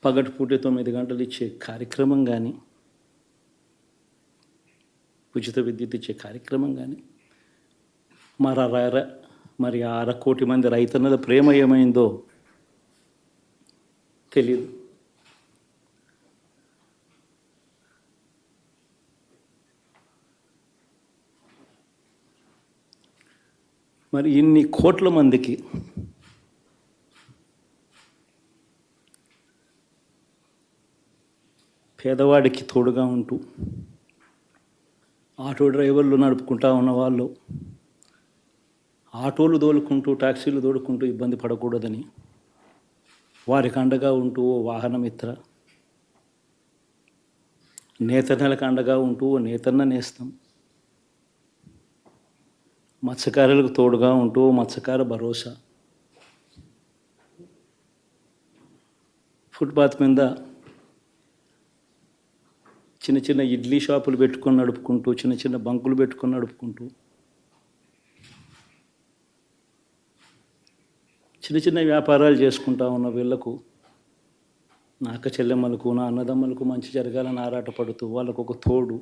పగటిపూట 9 గంటలు ఇచ్చే కార్యక్రమం కానీ, ఉచిత విద్యుత్ ఇచ్చే కార్యక్రమం కానీ, మరి 1/2 మంది రైతన్నల ప్రేమ ఏమైందో తెలియదు. మరి ఇన్ని కోట్ల మందికి పేదవాడికి తోడుగా ఉంటూ ఆటో డ్రైవర్లు నడుపుకుంటా ఉన్న వాళ్ళు ఆటోలు తోలుకుంటూ టాక్సీలు తోలుకుంటూ ఇబ్బంది పడకూడదని వారికి అండగా ఉంటూ ఓ వాహనమిత్ర, నేతన్నలకు అండగా ఉంటూ ఓ నేతన్న నేస్తం, మత్స్యకారులకు తోడుగా ఉంటూ మత్స్యకార భరోసా, ఫుట్పాత్ మీద చిన్న చిన్న ఇడ్లీ షాపులు పెట్టుకొని నడుపుకుంటూ, చిన్న చిన్న బంకులు పెట్టుకొని నడుపుకుంటూ, చిన్న చిన్న వ్యాపారాలు చేసుకుంటా ఉన్న వీళ్లకు, నా అక్క చెల్లెమ్మలకు, నా అన్నదమ్మలకు మంచి జరగాలని ఆరాటపడుతూ వాళ్ళకు ఒక తోడు,